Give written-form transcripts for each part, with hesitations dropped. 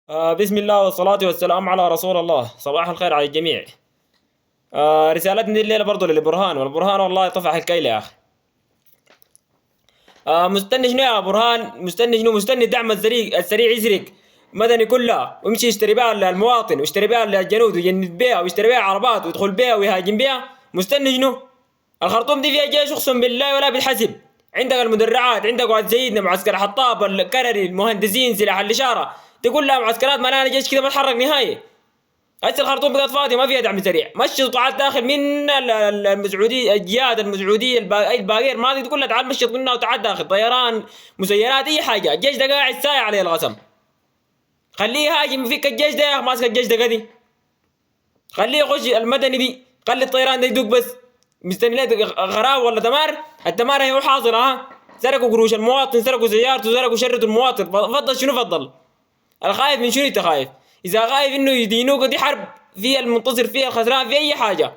بسم الله والصلاة والسلام على رسول الله. صباح الخير على الجميع. رسالتنا الليلة برضو للبرهان، والبرهان والله طفح الكيل يا أخي. مستني شنو يا برهان؟ مستني شنو؟ مستني الدعم السريع يسرق مدني كلها ويمشي يشتري بها المواطن ويشتري بها الجنود ويجند بها ويشتري بها عربات ويدخل بها ويهاجم بها. مستني شنو؟ الخرطوم دي فيها جيش اقسم بالله ولا بيتحسب. عندك المدرعات، عندك واد سيدنا، معسكر حطاب، الكرري، المهندسين، سلاح الاشاره، دي كلها معسكرات مليانه جيش كده ما تحرك نهائي. هسه الخرطوم بقت فاضيه ما فيها دعم سريع. مشي قطاعات داخل من المسعوديه، الجهاد المسعوديه، الباقير ما دي كلها تعال مشيت منها وتعال داخل طيران، مسيرات، اي حاجه. الجيش ده قاعد سايع عليه الغسم. خليه يهاجم فيك الجيش ده يا اخي، ماسك الجيش ده قدي. خليه يخش المدني دي، خلي الطيران ده يدوق بس. مستني ليه غراب ولا تمار؟ التمار هي حاضره. ها سرقوا قروش المواطن، سرقوا سيارته، سرقوا شرطوا المواطن. فضل شنو فضل؟ الخايف من شنو؟ انت خايف؟ اذا خايف انه يدينوك دي حرب فيها المنتصر فيها الخسران في اي حاجه،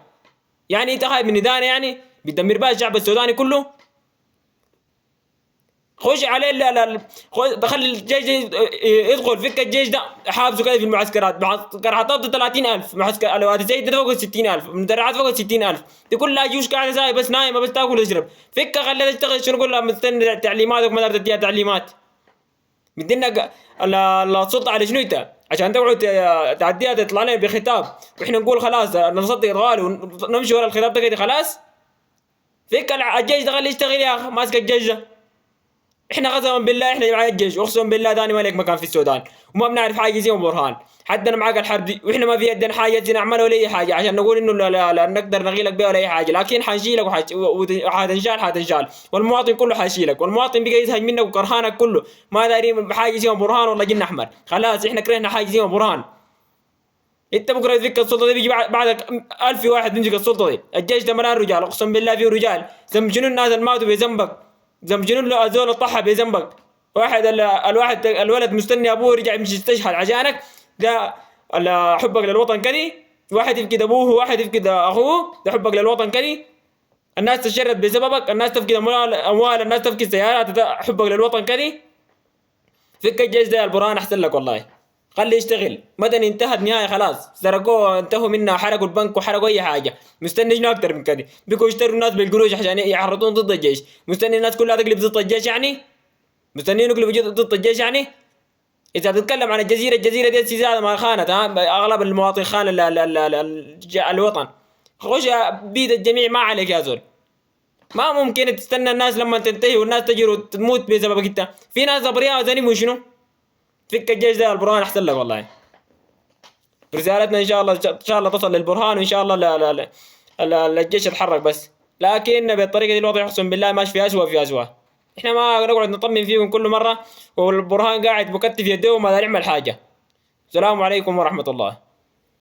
يعني انت خايف من ندانه يعني بتدمر بها الشعب السوداني كله؟ خش عليه. لا لا لا. بخلي الجيش يدخل فك الجيش ده، حابسه كده في المعسكرات. معسكر حطاب 30,000، معسكر الواد زيد ده فوق 60,000، مدرعات فوق 60,000، دي كلها جيوش قاعده زي بس نايمه بس تاكل وتشرب. فك خليها تشتغل. شنو كلها مستني تعليماتك ما تقدر تديها تعليمات؟ مدينا السلطه على شنو انت؟ عشان تقعد تعديها تطلع لنا بخطاب واحنا نقول خلاص نصدق الغالي ونمشي ورا الخطاب ده كده خلاص؟ فك الجيش ده خليه يشتغل يا اخي، ماسك الجيش ده. احنا قسما بالله احنا معايا الجيش، اقسم بالله ثاني ما لك مكان في السودان، وما بنعرف حاجه زي برهان. حدنا معاك الحرب دي واحنا ما في يدنا حاجه نعملها ولا اي حاجه عشان نقول انه لا نقدر نغيلك بها ولا اي حاجه، لكن حنشيلك وحتنشال والمواطن كله حيشيلك، والمواطن بقى يزهق منك وكرهانك كله. ما دارين بحاجه زي برهان والله جن احمر. خلاص احنا كرهنا حاجه زي برهان. انت بكره تفك السلطه دي بيجي بعدك 1000 واحد يمسك السلطه دي. الجيش ده ملان رجال، اقسم بالله فيه رجال. ذنب شنو الناس اللي ماتوا بذنبك؟ ذنب شنو الزول الطحى بذنبك؟ واحد الولد مستني ابوه يرجع يمشي يستشهد عشانك. ده حبك للوطن كذي. واحد يفقد ابوه وواحد يفقد اخوه، ده حبك للوطن كذي. الناس تشرد بسببك، الناس تفقد اموال، الناس تفقد سيارات، ده حبك للوطن كذي. فك الجيش ده البرهان احسن لك والله. خليه يشتغل. مدني انتهت نهاية خلاص، سرقوه انتهوا منها، حرقوا البنك وحرقوا اي حاجة. مستني شنو اكتر من كده؟ بيكوا يشتروا الناس بالقروش عشان يحرضون ضد الجيش. مستني الناس كلها تقلب ضد الجيش يعني؟ مستنيين يقلبوا ضد الجيش يعني؟ اذا بتتكلم عن الجزيرة، الجزيرة دي سياسة ما خانت. اغلب المواطنين خان الوطن. خش بيد الجميع ما عليك يا زول. ما ممكن تستنى الناس لما تنتهي والناس تجي وتموت بسببك انت. في ناس ابرياء زي شنو؟ فك الجيش ده البرهان احسن لك والله. رسالتنا ان شاء الله تصل للبرهان، وان شاء الله الجيش يتحرك بس. لكن بالطريقه دي الوضع اقسم بالله ماشي في اسوء في اسوء. احنا ما نقعد نطمن فيهم كل مره والبرهان قاعد مكتف يده وما يعمل حاجه. السلام عليكم ورحمه الله.